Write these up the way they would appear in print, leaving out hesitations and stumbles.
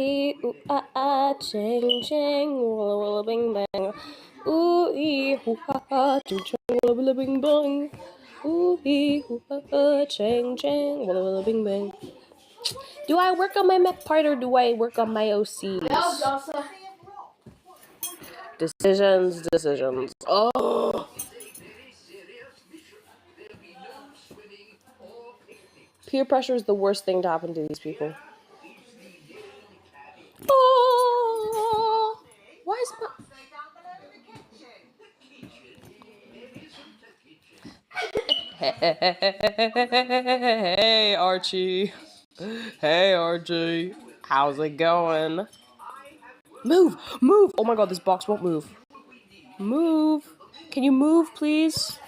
ee, ooh, ah, ah, ching, ching, walla, walla, bing, bang. Ooh, ee, ooh, ah, ah, ching, ching, walla, walla, bing, bang. Ooh, ee, ooh, ah, ah, ching, ching, walla, walla, bing, bang. Do I work on my mech part or do I work on my OCs? Decisions. Oh! Peer pressure is the worst thing to happen to these people. Oh! Why is my... Hey, Archie. Hey, Archie. How's it going? Move! Move! Oh my god, this box won't move. Move! Can you move, please?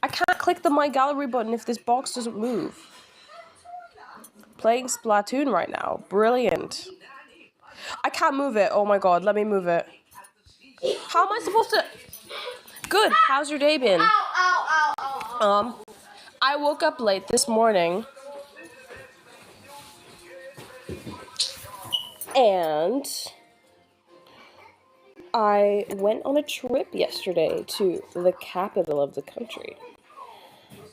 I can't click the My Gallery button if this box doesn't move. Playing Splatoon right now. Brilliant. I can't move it. Oh my god, let me move it. How am I supposed to... Good. How's your day been? I woke up late this morning. And I went on a trip yesterday to the capital of the country.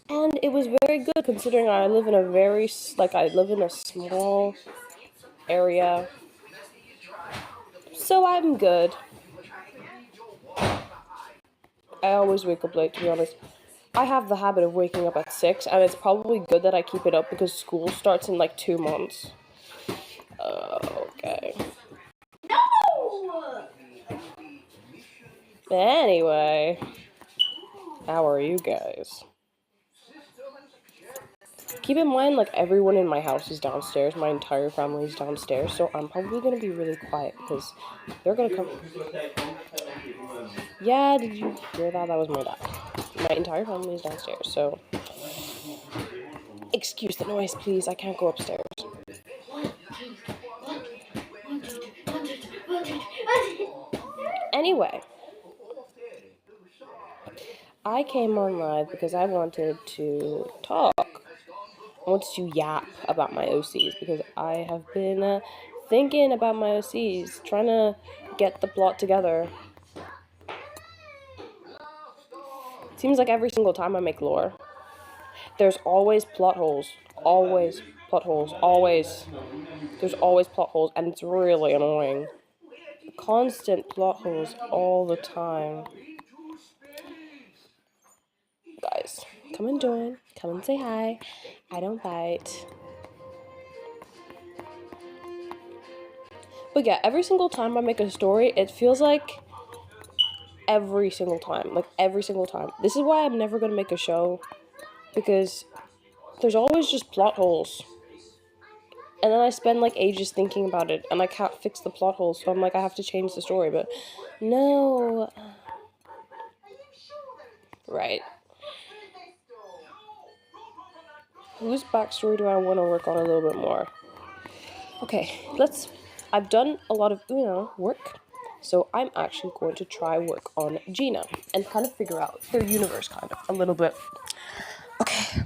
And it was very good considering I live in a small area. So I'm good. I always wake up late, to be honest. I have the habit of waking up at 6, and it's probably good that I keep it up because school starts in like 2 months. Okay. No! Anyway, how are you guys? Keep in mind, like, everyone in my house is downstairs. My entire family is downstairs, so I'm probably gonna be really quiet because they're gonna come. Yeah, did you hear that? That was my dad. My entire family is downstairs, so excuse the noise, please. I can't go upstairs. Anyway, I came on live because I wanted to talk. I wanted to yap about my OCs because I have been thinking about my OCs, trying to get the plot together. It seems like every single time I make lore, there's always plot holes. Always plot holes. Always. There's always plot holes, and it's really annoying. Constant plot holes all the time. Guys, come and join. Come and say hi. I don't bite. But yeah, every single time I make a story, it feels like every single time. Like, every single time. This is why I'm never going to make a show. Because there's always just plot holes. And then I spend, like, ages thinking about it. And I can't fix the plot holes. So I'm like, I have to change the story. But no. Right. Whose backstory do I want to work on a little bit more? Okay, I've done a lot of Uno work, so I'm actually going to try work on Gina and kind of figure out their universe kind of a little bit. Okay.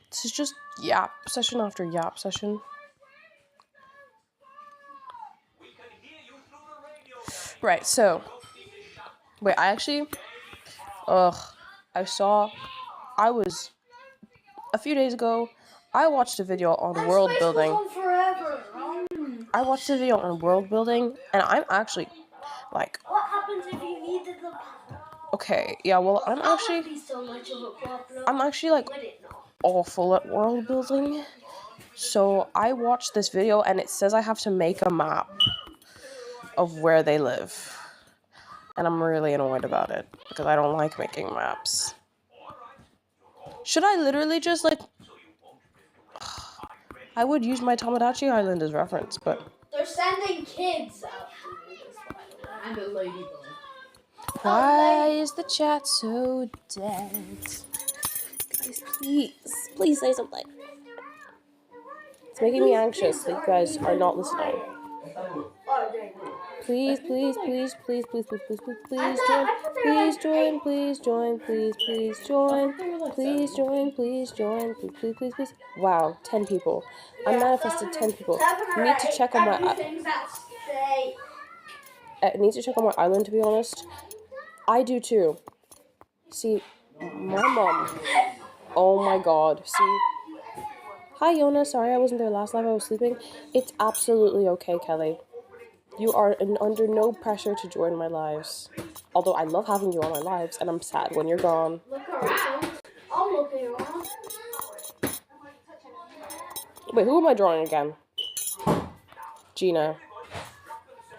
This is just yap session after yap session. Right, so, wait, a few days ago, I watched a video on world building. I watched a video on world building, and I'm actually, like... What happens if you needed the... Okay, yeah, well, I'm actually, like, awful at world building. So, I watched this video, and it says I have to make a map of where they live. And I'm really annoyed about it, because I don't like making maps. Should I literally just, like... I would use my Tomodachi Island as reference, but... They're sending kids out and a ladybug. Why is the chat so dead? Guys, please say something. It's making me anxious that you guys are not listening. Please, please, please, please, please, please, please, please, please join. Please join, please join, please, please join. Please join, please join, please, please, please, please. Wow, 10 people. I manifested 10 people. I need to check on my island, to be honest. I do too. See, my mom. Oh my god. See. Hi, Yona. Sorry I wasn't there last night. I was sleeping. It's absolutely okay, Kelly. You are under no pressure to join my lives. Although I love having you on my lives, and I'm sad when you're gone. Look around. I'm looking around. Wait, who am I drawing again? Gina.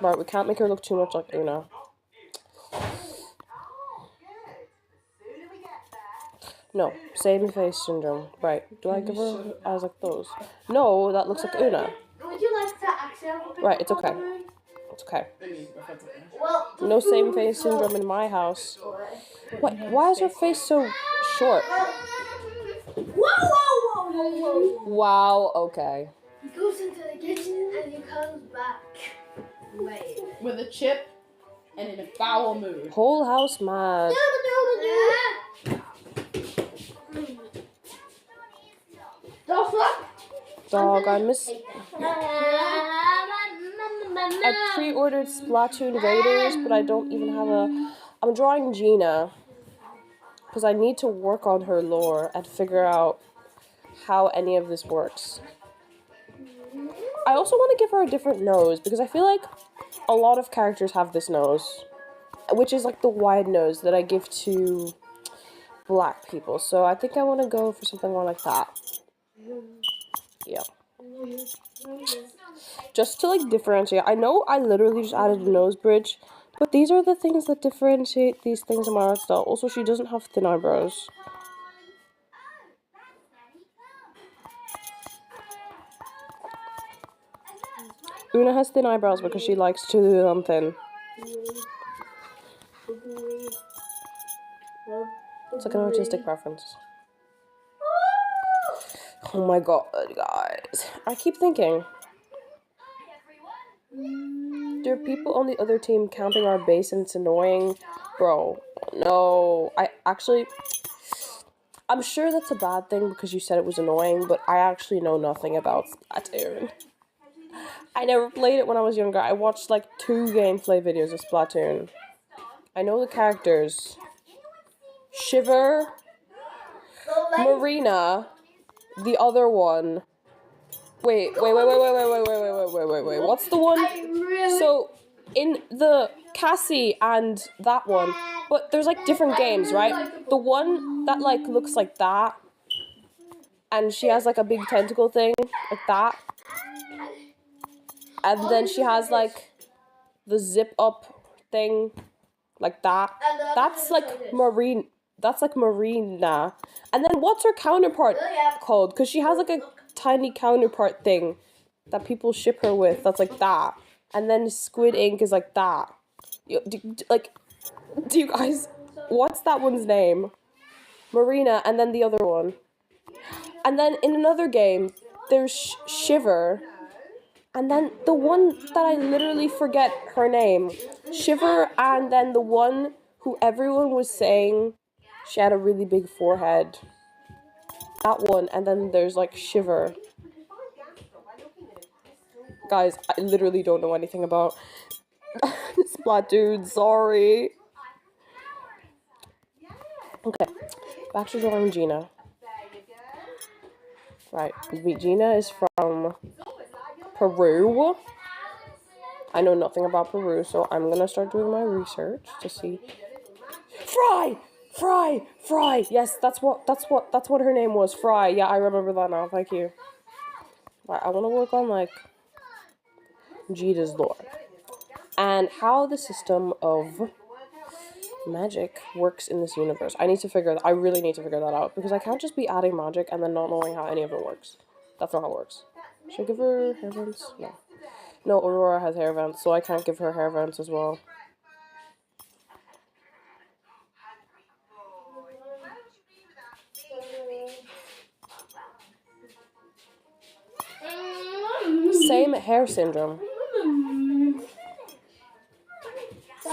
Right, we can't make her look too much like Una. No, same face syndrome. Right, do I give her eyes like those? No, that looks like Una. Would you like to accidentally? Right, it's okay. It's okay. Well, No same face syndrome in my house. What? Why is her face so short? Whoa, whoa, whoa, whoa, whoa. Wow, okay. He goes into the kitchen and he comes back. Wait. With a chip and in a foul mood. Whole house mad. Dog, I miss. I pre-ordered Splatoon Raiders, but I don't even have a. I'm drawing Gina because I need to work on her lore and figure out how any of this works. I also want to give her a different nose because I feel like a lot of characters have this nose, which is like the wide nose that I give to black people. So I think I want to go for something more like that. Yeah. Just to like differentiate. I know I literally just added a nose bridge, but these are the things that differentiate these things in my art style. Also, she doesn't have thin eyebrows. Una has thin eyebrows because she likes to do them thin. It's like an artistic preference. Oh my god, guys. I keep thinking. There are people on the other team camping our base and it's annoying. Bro, no. I'm sure that's a bad thing because you said it was annoying, but I actually know nothing about Splatoon. I never played it when I was younger. I watched like 2 gameplay videos of Splatoon. I know the characters. Shiver, Marina, the other one. Wait. What's the one? So, in the Cassie and that one, but there's like different games, right? The one that like looks like that, and she has like a big tentacle thing, like that. And then she has like the zip up thing, like that. That's like Marine. That's like Marina. And then what's her counterpart called? Because she has like a tiny counterpart thing that people ship her with. That's like that. And then Squid Ink is like that. Do you guys? What's that one's name? Marina, and then the other one. And then in another game, there's Shiver. And then the one that I literally forget her name. Shiver, and then the one who everyone was saying she had a really big forehead. That one, and then there's like Shiver. Guys, I literally don't know anything about Splatoon, sorry. Okay, back to drawing Gina. Right, Gina is from Peru. I know nothing about Peru, so I'm gonna start doing my research to see. Fry. Yes, that's what her name was. Fry. Yeah, I remember that now. Thank you. Right, I want to work on like Gina's lore and how the system of magic works in this universe. I really need to figure that out because I can't just be adding magic and then not knowing how any of it works. That's not how it works. Should I give her hair vents? No. No, Aurora has hair vents, so I can't give her hair vents as well. Same hair syndrome.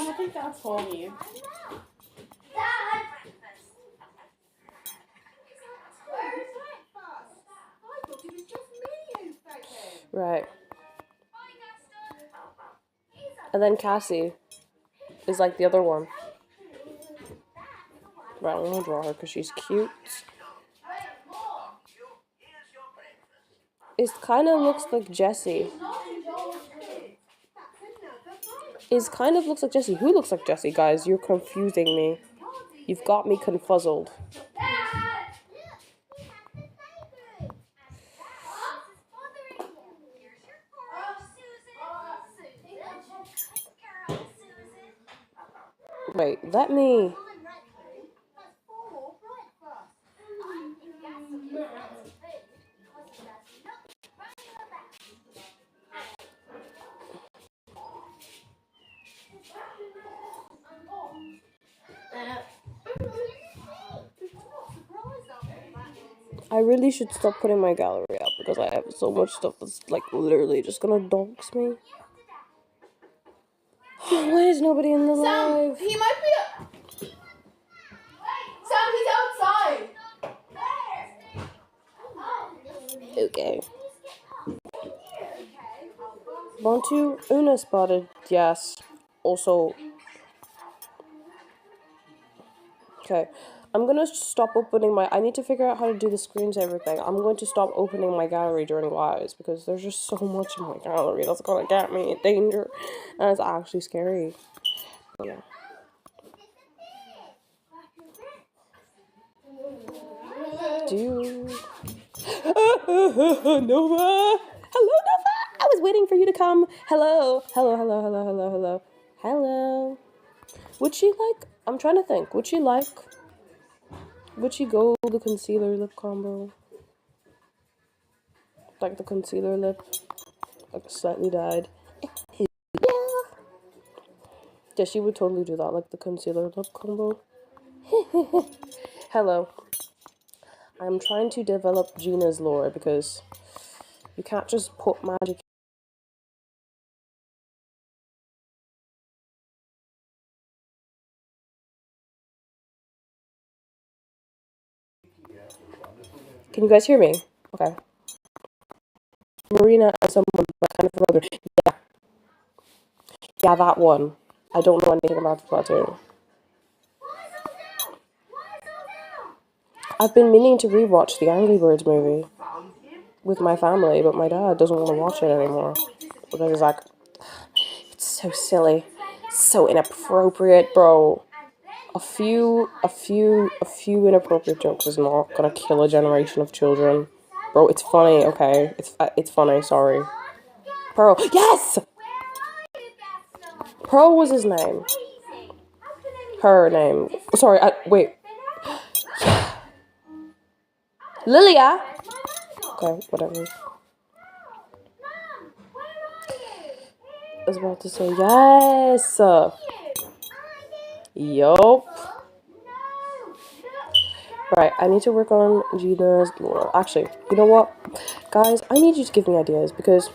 I think that's homie. Dad! Right. And then Cassie is like the other one. Right, I'm gonna draw her because she's cute. It kind of looks like Jessie. It kind of looks like Jessie. Who looks like Jessie, guys? You're confusing me. You've got me confuzzled. Wait, let me... I really should stop putting my gallery up because I have so much stuff that's like literally just gonna dox me. Why is nobody in the live? He might be. Sam, he's outside. Okay. Bantu Una spotted. Yes. Also. Okay. I'm gonna stop opening my... I need to figure out how to do the screens and everything. I'm going to stop opening my gallery during lives because there's just so much in my gallery that's gonna get me in danger. And it's actually scary. But yeah. Nova! Hello, Nova! I was waiting for you to come. Hello. Hello, hello, hello, hello, hello. Hello. Would she like... I'm trying to think. Would she like... Would she go the concealer lip combo? Like the concealer lip? Like slightly dyed. Yeah. Yeah, she would totally do that. Like the concealer lip combo. Hello. I'm trying to develop Gina's lore because you can't just put magic. Can you guys hear me? Okay. Marina and someone, but kind of brother. Yeah. Yeah, that one. I don't know anything about the platoon. I've been meaning to rewatch the Angry Birds movie with my family, but my dad doesn't want to watch it anymore because he's like, it's so silly, so inappropriate, bro. A few inappropriate jokes is not gonna kill a generation of children, bro. It's funny, okay? It's funny. Sorry. Pearl, yes. Pearl was his name. Her name. Sorry. Wait. Lilia. Okay, whatever. I was about to say yes. Yup. Right, I need to work on Gina's lore. Actually, you know what? Guys, I need you to give me ideas because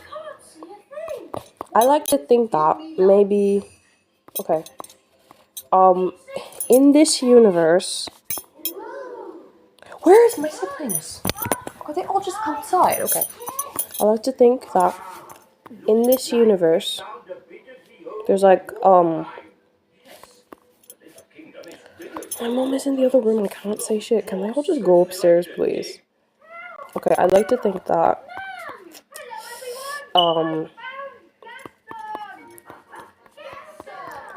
I like to think that maybe... Okay. In this universe... Where's my siblings? Are they all just outside? Okay. I like to think that in this universe, there's like, my mom is in the other room and I can't say shit. Can they all just go upstairs, please? Okay, I'd like to think that,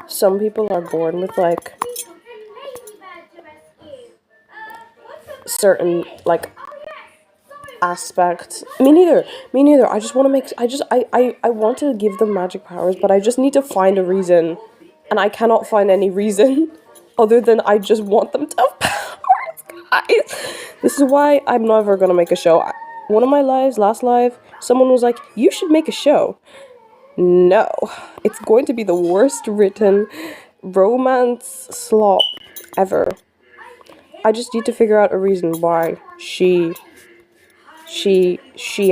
some people are born with, like, certain, like, aspects. Me neither. I just want to make, I want to give them magic powers, but I just need to find a reason. And I cannot find any reason other than I just want them to have powers, guys. This is why I'm never gonna make a show. One of my lives, last live, someone was like, you should make a show. No. It's going to be the worst written romance slop ever. I just need to figure out a reason why she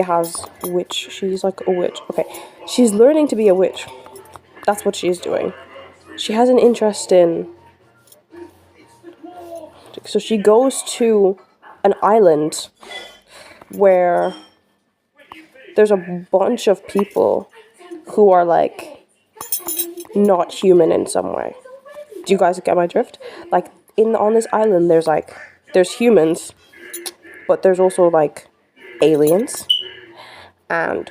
has witch. She's like a witch. Okay. She's learning to be a witch. That's what she's doing. she has an interest in. So she goes to an island where there's a bunch of people who are like not human in some way. Do you guys get my drift? Like on this island there's humans, but there's also like aliens and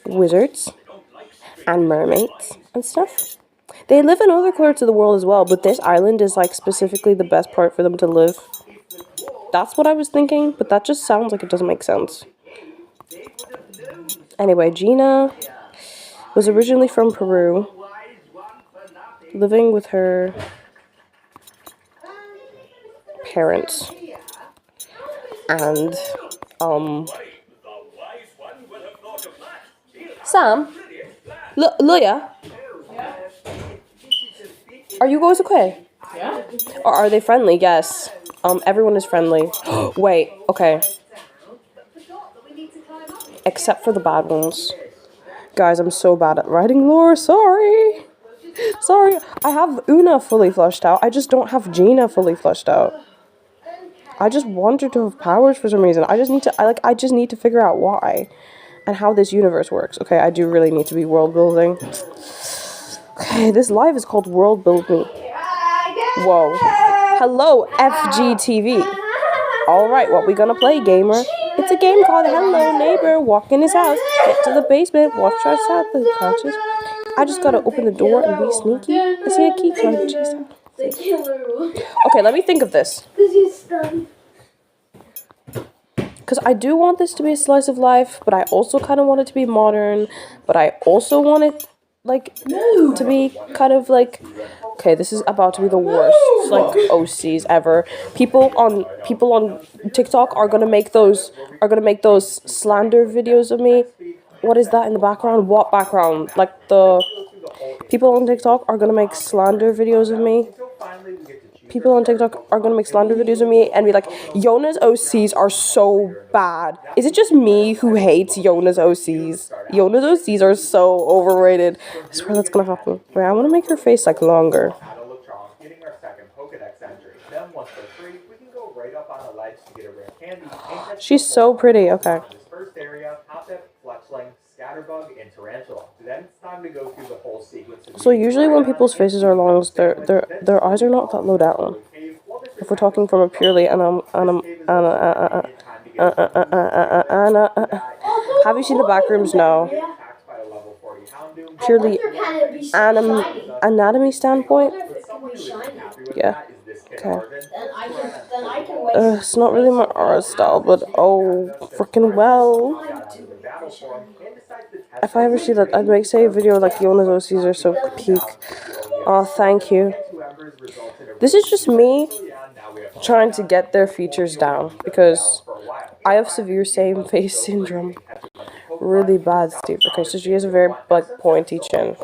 wizards and mermaids and stuff. They live in other parts of the world as well, but this island is like specifically the best part for them to live. That's what I was thinking, but that just sounds like it doesn't make sense. Anyway, Gina was originally from Peru, living with her parents, and Sam, Luya, are you guys okay? Yeah. Or are they friendly? Yes. Everyone is friendly. Wait, okay. Except for the bad ones. Guys, I'm so bad at writing lore. Sorry. Sorry. I have Una fully fleshed out. I just don't have Gina fully fleshed out. I just want her to have powers for some reason. I just need to figure out why and how this universe works. Okay, I do really need to be world building. Okay, this live is called World Build Me. Whoa. Hello, FGTV. Alright, what we gonna play, gamer? It's a game called Hello Neighbor. Walk in his house. Get to the basement. Watch outside the couches. I just gotta open the door and be sneaky. I see a key card. Jeez. Okay, let me think of this. Because I do want this to be a slice of life, but I also kind of want it to be modern, but I also want it, like, to be kind of like, okay, this is about to be the worst, like, OCs ever. People on TikTok are gonna make those slander videos of me. What is that in the background? What background? Like, the people on TikTok are gonna make slander videos of me. People on TikTok are gonna make slander videos of me and be like, Yona's OCs are so bad. Is it just me who hates Yona's OCs? Yona's OCs are so overrated. I swear that's gonna happen. Wait, I wanna make her face like longer. She's so pretty, okay. So usually when people's faces are long, their eyes are not that low down. If we're talking from a purely have you seen the back rooms? No. Purely anatomy standpoint? Yeah. Okay. It's not really my art style, but oh, freaking well. If I ever see that, I'd say a video like Yona's OCs are so peak. Oh, thank you. This is just me trying to get their features down because I have severe same face syndrome. Really bad, Steve. Okay, so she has a very like pointy chin.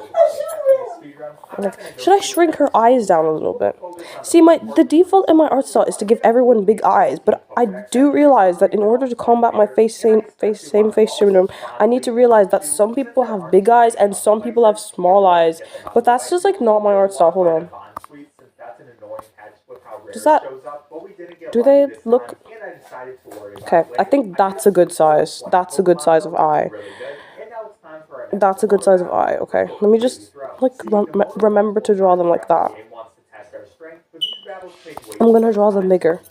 Like, should I shrink her eyes down a little bit? See, the default in my art style is to give everyone big eyes, but I do realize that in order to combat my same face syndrome, I need to realize that some people have big eyes and some people have small eyes. But that's just like not my art style. Hold on. Do they look? Okay, I think that's a good size. That's a good size of eye. That's a good size of eye. Okay, let me just like remember to draw them like that. I'm gonna draw them bigger.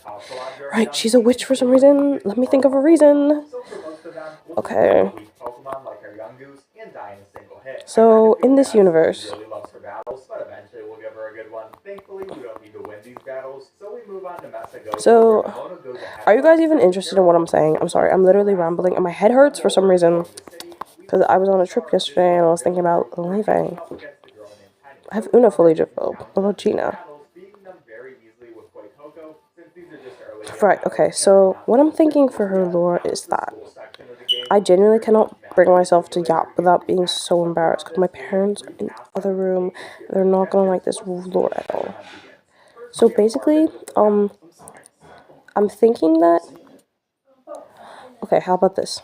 Right, she's a witch for some reason. Let me think of a reason. Okay. So in this universe, so are you guys even interested in what I'm saying? I'm sorry, I'm literally rambling and my head hurts for some reason. Because I was on a trip yesterday and I was thinking about leaving. I have Una fully developed. What about Gina? Right, okay, so what I'm thinking for her lore is that I genuinely cannot bring myself to yap without being so embarrassed because my parents are in the other room. They're not gonna like this lore at all. So basically, I'm thinking that... Okay, how about this?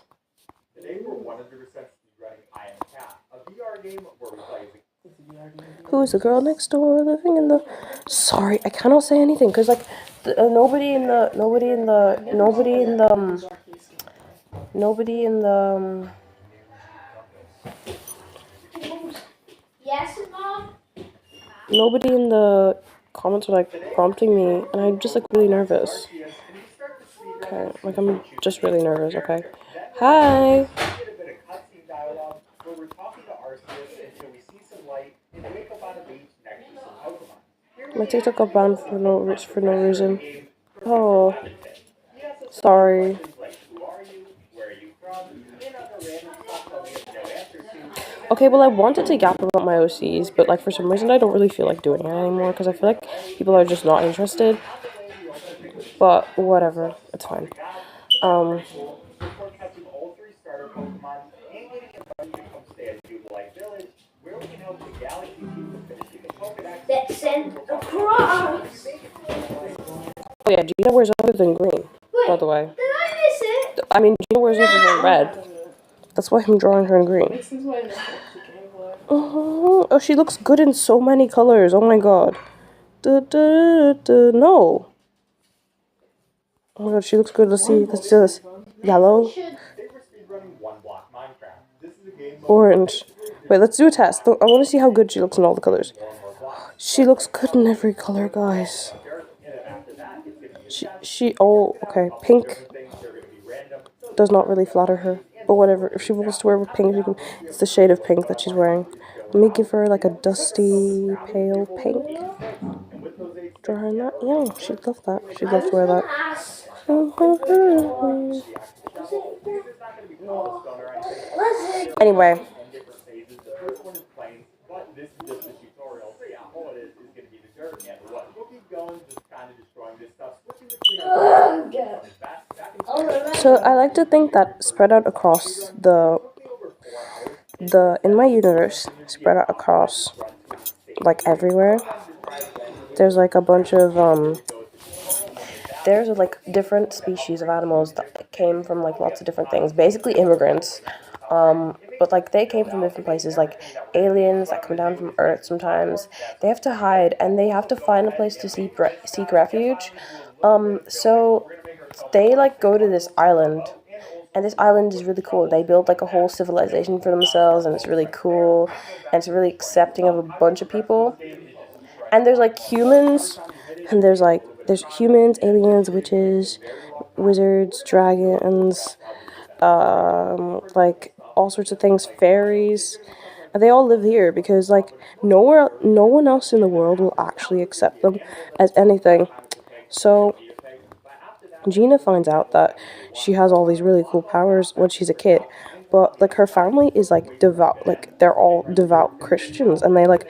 Who is the girl next door living in the... Sorry, I cannot say anything because like nobody in the Yes, Mom? nobody in the comments are like prompting me, and I'm just like really nervous. Okay, like I'm just really nervous. Okay, hi. My TikTok got banned for no reason. Oh, sorry. Okay, well I wanted to gap about my OCs, but like for some reason I don't really feel like doing it anymore because I feel like people are just not interested. But whatever, it's fine. Let's send across. Oh yeah, Gina wears other than green, by the way. Did I miss it? I mean, Gina wears other than red. That's why I'm drawing her in green. This is why this Oh, she looks good in so many colors. Oh my god. No. Oh my god, she looks good. Let's see. Let's do this. Yellow. Orange. Wait, let's do a test. I want to see how good she looks in all the colors. She looks good in every color, guys. Oh, okay. Pink does not really flatter her. But whatever. If she wants to wear pink, it's the shade of pink that she's wearing. Let me give her like a dusty, pale pink. Draw her in that. Yeah, she'd love that. She'd love to wear that. Anyway. So I like to think that spread out across in my universe, spread out across like everywhere, there's like a bunch of there's like different species of animals that came from like lots of different things, basically immigrants, but like they came from different places, like aliens that come down from Earth. Sometimes they have to hide and they have to find a place to seek refuge, so they like go to this island. And this island is really cool. They build like a whole civilization for themselves, and it's really cool, and it's really accepting of a bunch of people. And there's like humans, and there's humans, aliens, witches, wizards, dragons, like all sorts of things, fairies. And they all live here because like no one else in the world will actually accept them as anything. So Gina finds out that she has all these really cool powers when she's a kid, but like her family is like devout, like they're all devout Christians, and they like,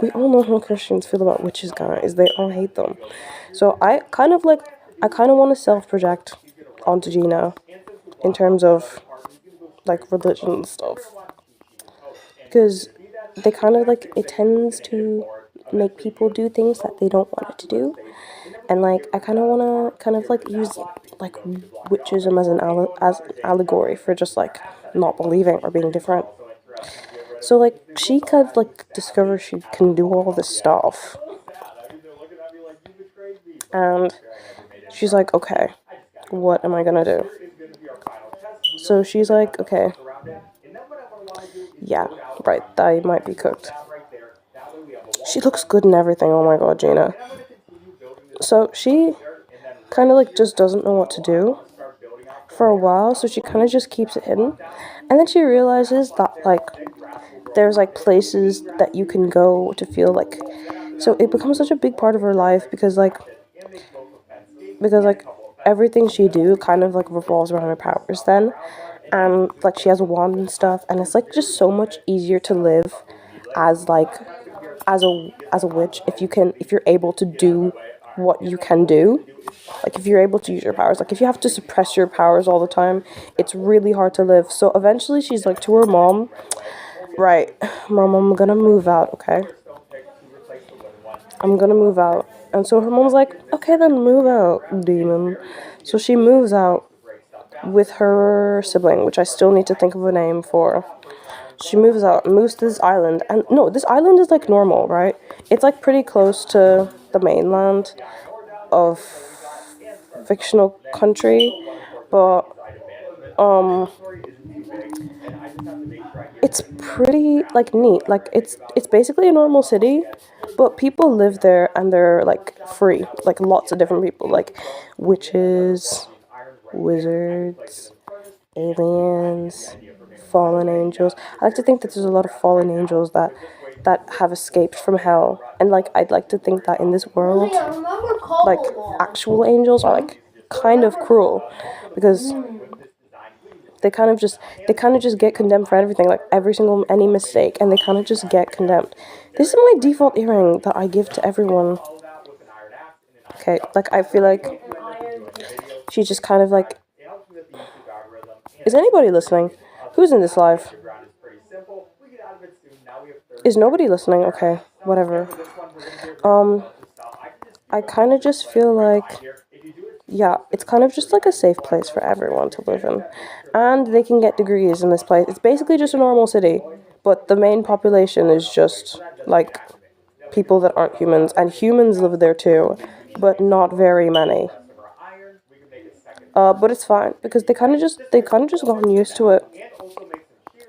we all know how Christians feel about witches, guys. They all hate them. So I kind of want to self-project onto Gina in terms of like religion and stuff, because they kind of like, it tends to make people do things that they don't want it to do. And like I kind of want to kind of like use like witchism as an allegory for just like not believing or being different. So like she kind of like discovers she can do all this stuff, and she's like, okay, what am I gonna do? So she's like, okay, yeah, right, that might be cooked. She looks good in everything. Oh my god, Gina. So she kind of like just doesn't know what to do for a while, so she kind of just keeps it hidden. And then she realizes that like there's like places that you can go to feel like, so it becomes such a big part of her life because like everything she do kind of like revolves around her powers then. And like she has a wand and stuff, and it's like just so much easier to live as like as a witch if you're able to do what you can do. Like if you're able to use your powers, like if you have to suppress your powers all the time, it's really hard to live. So eventually she's like to her mom, right, Mom, I'm gonna move out, okay? I'm gonna move out. And so her mom's like, okay, then move out, demon. So she moves out with her sibling, which I still need to think of a name for. She moves to this island, and no, this island is like normal, right? It's like pretty close to the mainland of fictional country, but it's pretty like neat. Like it's basically a normal city, but people live there and they're like free. Like lots of different people, like witches, wizards, aliens, fallen angels. I like to think that there's a lot of fallen angels that have escaped from hell, and like I'd like to think that in this world, like actual angels are like kind of cruel because they kind of just get condemned for everything, like any mistake, and they kind of just get condemned. This is my default earring that I give to everyone. Okay, like I feel like she just kind of like. Is anybody listening? Who's in this live? Is nobody listening? Okay, whatever. I kind of just feel like, yeah, it's kind of just like a safe place for everyone to live in. And they can get degrees in this place. It's basically just a normal city, but the main population is just like people that aren't humans, and humans live there too, but not very many. But it's fine because they kind of just gotten used to it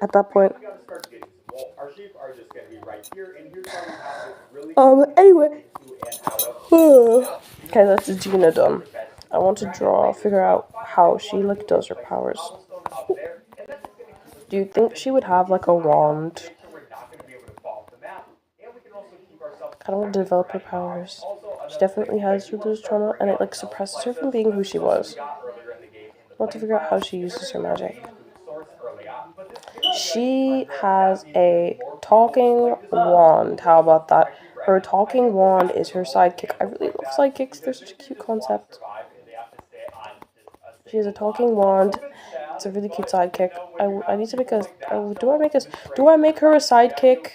at that point. Anyway. Okay, that's Gina done. I want to figure out how she like does her powers. Do you think she would have like a wand? I don't want to develop her powers. She definitely has religious trauma, and it like suppresses her from being who she was. I want to figure out how she uses her magic. She has a talking wand. How about that? Her talking wand is her sidekick. I really love sidekicks. They're such a cute concept. She has a talking wand. It's a really cute sidekick. I need to make a. Do I make her a sidekick?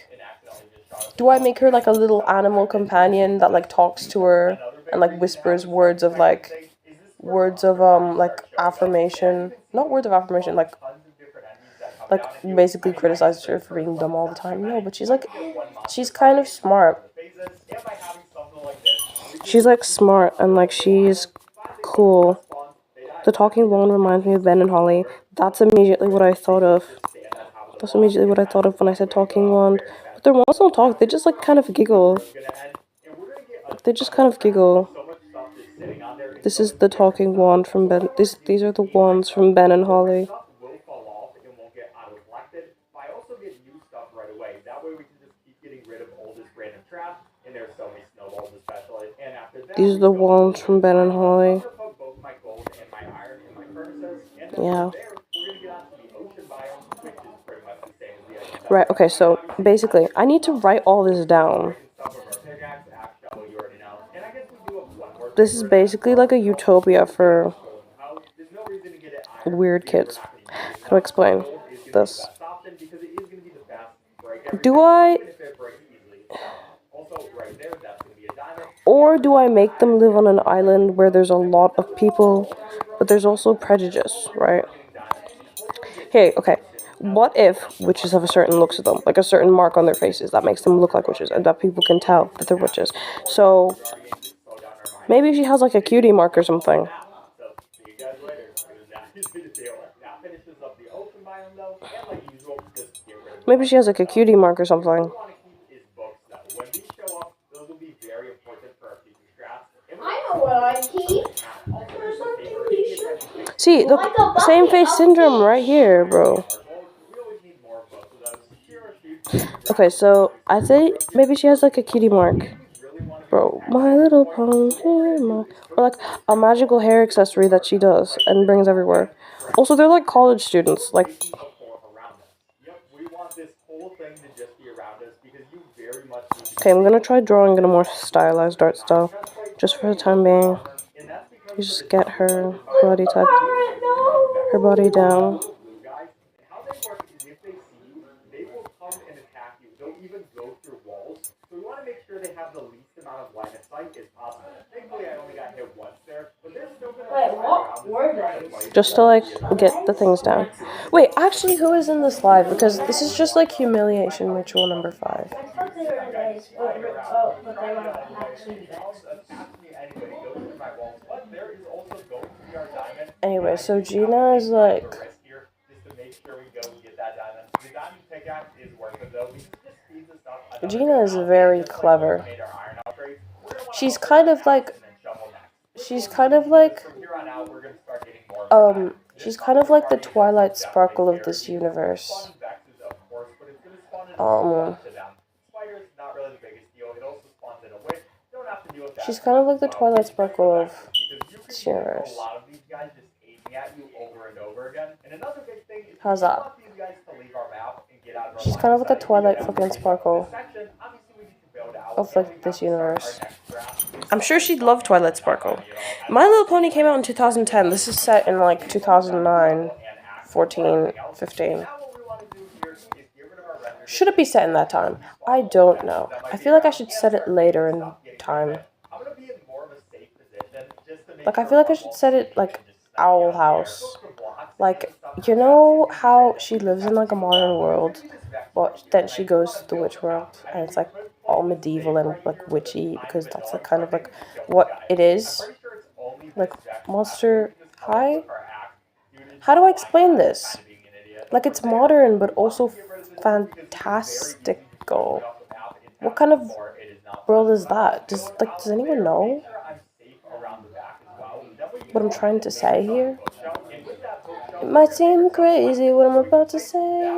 Do I make her like a little animal companion that like talks to her and like whispers words of like affirmation? Not words of affirmation, like basically criticizes her for being dumb all the time. No, but she's kind of smart. She's like smart and like she's cool. The talking wand reminds me of Ben and Holly. That's immediately what I thought of. That's immediately what I thought of when I said talking wand. But their wands don't talk, they just like kind of giggle. They just kind of giggle. This is the talking wand from Ben. These are the wands from Ben and Holly. These are the wands from Ben and Holly. Yeah. Right, okay, so basically, I need to write all this down. This is basically like a utopia for weird kids. How to explain this? Or do I make them live on an island where there's a lot of people, but there's also prejudice, right? Hey, okay. What if witches have a certain look to them, like a certain mark on their faces that makes them look like witches, and that people can tell that they're witches? So maybe she has like a cutie mark or something. Maybe she has like a cutie mark or something. I know what I keep. See, look, same face syndrome right here, bro. Okay, so I say maybe she has like a cutie mark. Bro, My Little Pony, or like a magical hair accessory that she does and brings everywhere. Also, they're like college students, like. Okay, I'm gonna try drawing in a more stylized art style, just for the time being. You just get her body type, her body down. Wait, what? Just to, like, get the things down. Wait, actually, who is in this live? Because this is just, like, humiliation ritual number 5. Anyway, so Gina is, like... Gina is very clever. She's kind of like the Twilight Sparkle of this universe. She's kind of like the Twilight Sparkle of this universe. How's that? She's kind of like a Twilight fucking Sparkle of, like, this universe. I'm sure she'd love Twilight Sparkle. My Little Pony came out in 2010. This is set in, like, 2009, 14, 15. Should it be set in that time? I don't know. I feel like I should set it later in time. Like, I feel like I should set it, like, Owl House. Like, you know how she lives in, like, a modern world, but then she goes to the witch world, and it's, like, all medieval and, like, witchy, because that's, like, kind of, like, what it is. Like, Monster High? How do I explain this? Like, it's modern, but also fantastical. What kind of world is that? Does anyone know what I'm trying to say here? It might seem crazy what I'm about to say.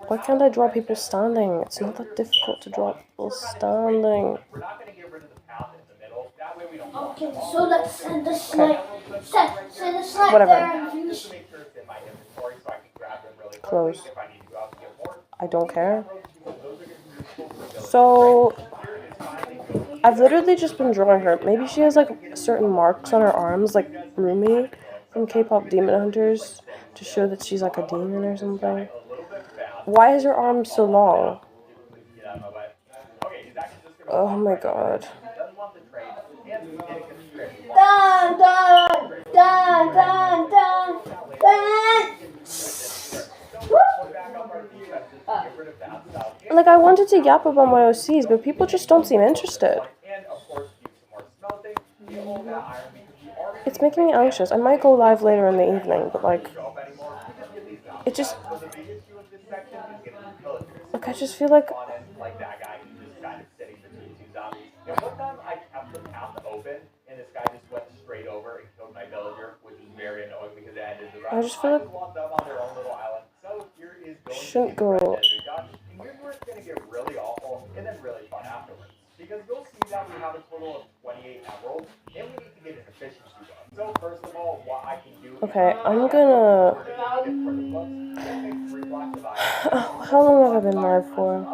Why can't I draw people standing? It's not that difficult to draw people standing. Okay, so let's send the slide. Send the slide. Whatever. Close. I don't care. So, I've literally just been drawing her. Maybe she has, like, certain marks on her arms, like Rumi from K-pop Demon Hunters, to show that she's, like, a demon or something. Why is her arm so long? Oh my god. Dun, dun, dun, dun, dun, dun. Like, I wanted to yap about my OCs, but people just don't seem interested. It's making me anxious. I might go live later in the evening, but, like, it just... Like, I just feel like... I just feel like... Shouldn't go... Because you'll see that we have a total of 28 emeralds, and we need to get an efficiency up. So first of all, what I can do... Okay, I'm gonna... How long have I been live for?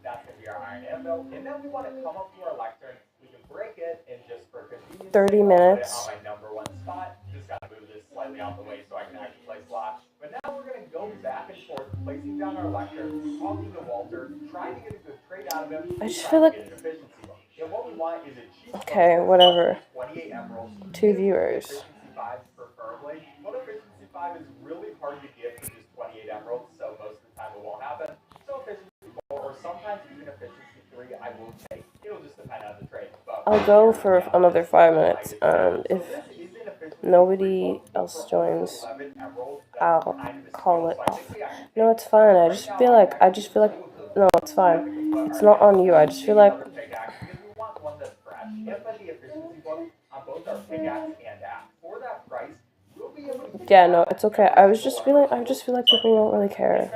That's gonna be our iron anvil, and then we want to come up to our lectern. We can break it, and just for convenience... 30 minutes. On my number 1 spot, just gotta move this slightly out the way so I can actually play slots. But now we're gonna go back and forth, placing down our lectern, talking to Walter, trying to get a good trade out of him. I just feel like... Okay, whatever. 2 viewers. But efficiency 5 is really hard to get for just 28 emeralds, so most of the time it won't happen. So efficiency 4, or sometimes even efficiency 3, I will take. It'll just depend on the trade. I'll go for another 5 minutes, and if nobody else joins, I'll call it off. No, it's fine. I just feel like, no, it's fine. It's not on you. I just feel like, yeah, no, it's okay. I just feel like people don't really care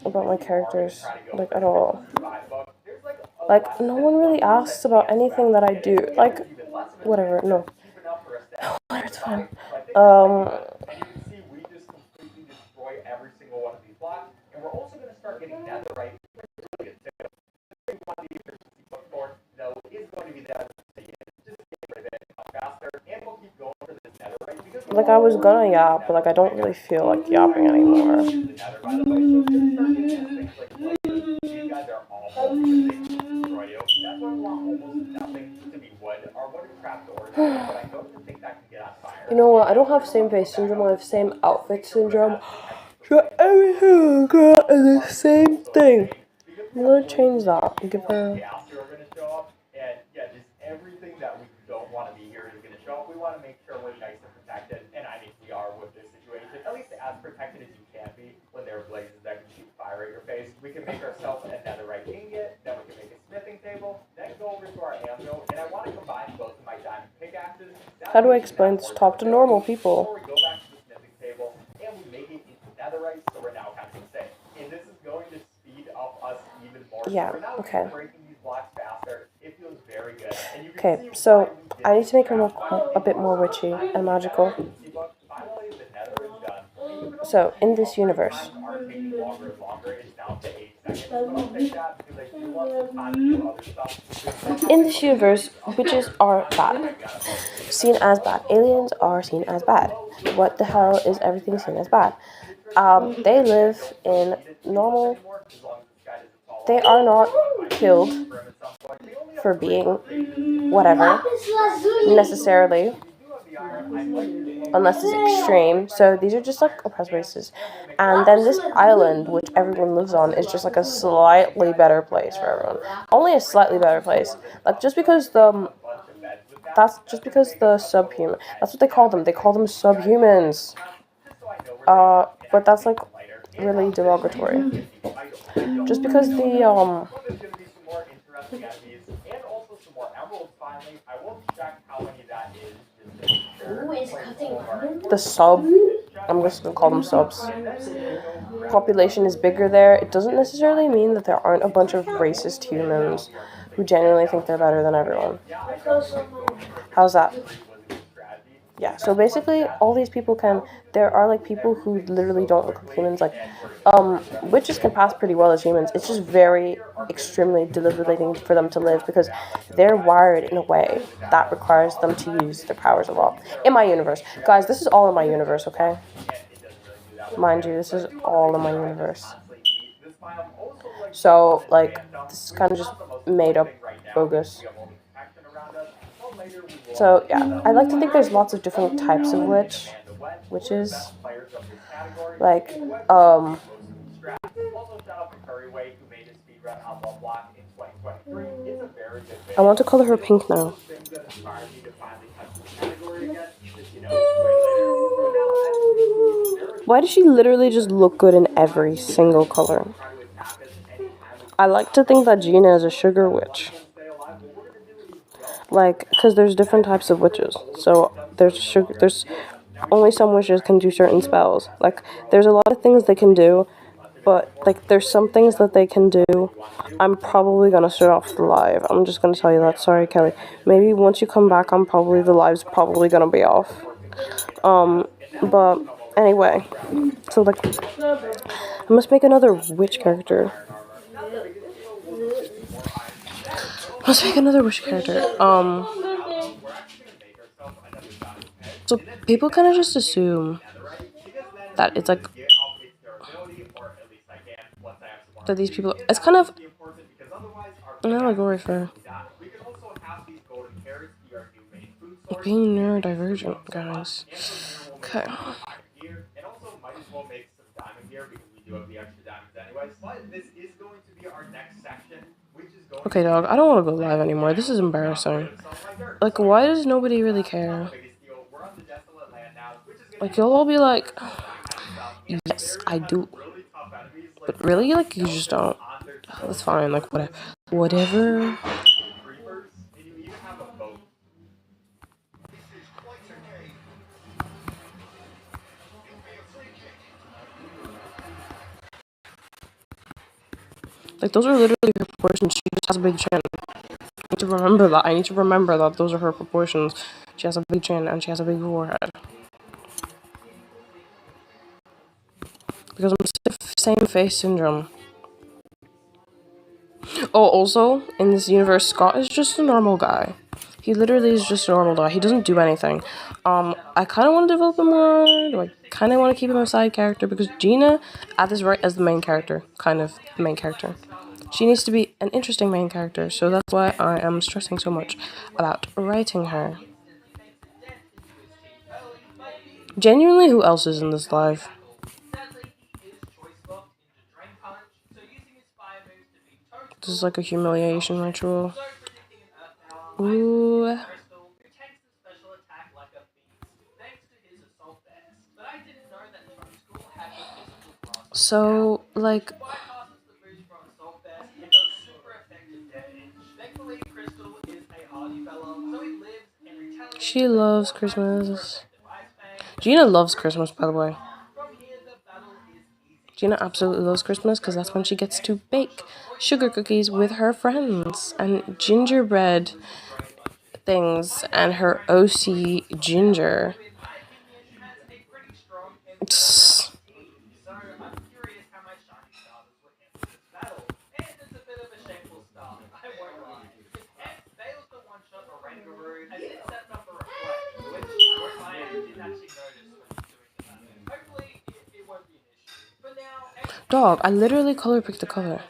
about my characters, like, at all. Like, no one really asks about anything that I do. Like, whatever, no. Whatever, it's fine. Like, I was gonna yap, but, like, I don't really feel like yapping anymore. You know what? I don't have same face syndrome. I have same outfit syndrome. So everything girl is the same thing. I'm gonna change that and give her. And yeah, just everything that we don't want to be here is going to show up. We want to make sure we're nice and protected, and I mean we are with this situation, at least as protected as you can be when there are blazes that can shoot fire at your face. We can make ourselves a netherite ingot, then we can make a smithing table, then go over to our anvil, and I want to combine both of my diamond pickaxes. How do I explain this talk to normal people? Before we go back to the smithing table, and we make it into netherite, so we're now kind of safe. And this is going to speed up us even more. Yeah, So we're now okay. breaking these blocks faster. It feels very good. And you can Okay, see so I need to make her a bit more witchy and magical. finally the nether is done. So, in this universe, Are taking longer and longer. It's down to 8 seconds. But I'll take that because I do want some time to do other stuff. in this universe, witches are bad. Seen as bad. Aliens are seen as bad. What the hell is everything seen as bad? They live in normal. They are not killed for being whatever necessarily, unless it's extreme. So these are just like oppressed races. And then this island, which everyone lives on, is just like a slightly better place for everyone. Only a slightly better place. Like just because the subhuman. That's what they call them. They call them subhumans. But that's like really derogatory. Just because the sub, I'm just gonna call them subs, population is bigger there, it doesn't necessarily mean that there aren't a bunch of racist humans who genuinely think they're better than everyone. How's that? Yeah, so basically, all these people there are, like, people who literally don't look like humans, like, witches can pass pretty well as humans. It's just very extremely debilitating for them to live, because they're wired in a way that requires them to use their powers a lot. In my universe. Guys, this is all in my universe, okay? Mind you, this is all in my universe. So, like, this is kind of just made up bogus. So, yeah, I like to think there's lots of different types of witches. Like, I want to color her pink now. Why does she literally just look good in every single color? I like to think that Gina is a sugar witch. Like, because there's different types of witches. So, there's only some witches can do certain spells. Like, there's a lot of things they can do, but, like, there's some things that they can do. I'm probably gonna start off the live. I'm just gonna tell you that. Sorry, Kelly. Maybe once you come back, the live's probably gonna be off. But, anyway. So, like, I must make another witch character. So people kind of just assume that it's like that these people. It's kind of an allegory for being neurodivergent, guys. Okay. Okay, dog, I don't want to go live anymore. This is embarrassing. Like, why does nobody really care? Like, you'll all be like, yes, I do. But really, like, you just don't. That's fine, like, whatever. Like, those are literally her proportions. She just has a big chin. I need to remember that. I need to remember that those are her proportions. She has a big chin and she has a big forehead. Because I'm same face syndrome. Oh, also, in this universe, Scott is just a normal guy. He literally is just a normal guy. He doesn't do anything. I kind of want to develop him more. Do I kind of want to keep him a side character? Because Gina, at this rate, as the main character. Kind of the main character. She needs to be an interesting main character. So that's why I am stressing so much about writing her. Genuinely, who else is in this live? This is like a humiliation ritual. Ooh. So, like, she loves Christmas. Gina loves Christmas, by the way. Gina absolutely loves Christmas because that's when she gets to bake sugar cookies with her friends and gingerbread things and her OC ginger. Dog, I literally color picked the color.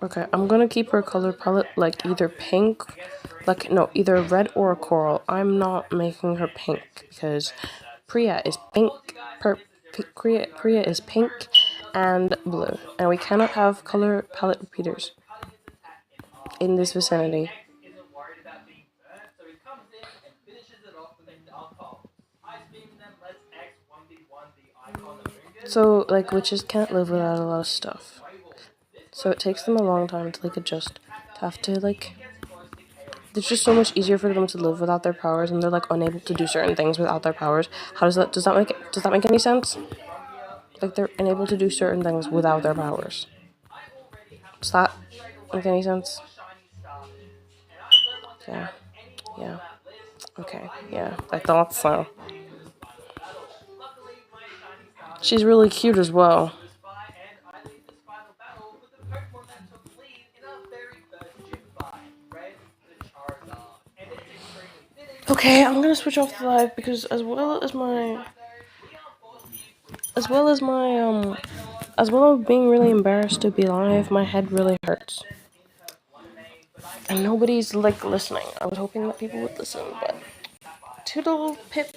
Okay, I'm gonna keep her color palette like either pink, like no, either red or a coral. I'm not making her pink because Priya is pink. Priya is pink and blue, and we cannot have color palette repeaters in this vicinity. So like witches can't live without a lot of stuff. So it takes them a long time to like adjust, to have to like, it's just so much easier for them to live without their powers, and they're like unable to do certain things without their powers. Does that make any sense? Like they're unable to do certain things without their powers. Does that make any sense? Yeah. Yeah. Okay. Yeah. I thought so. She's really cute as well. Okay, I'm gonna switch off the live because as well as being really embarrassed to be live, my head really hurts. And nobody's like listening. I was hoping that people would listen, but toodle pip.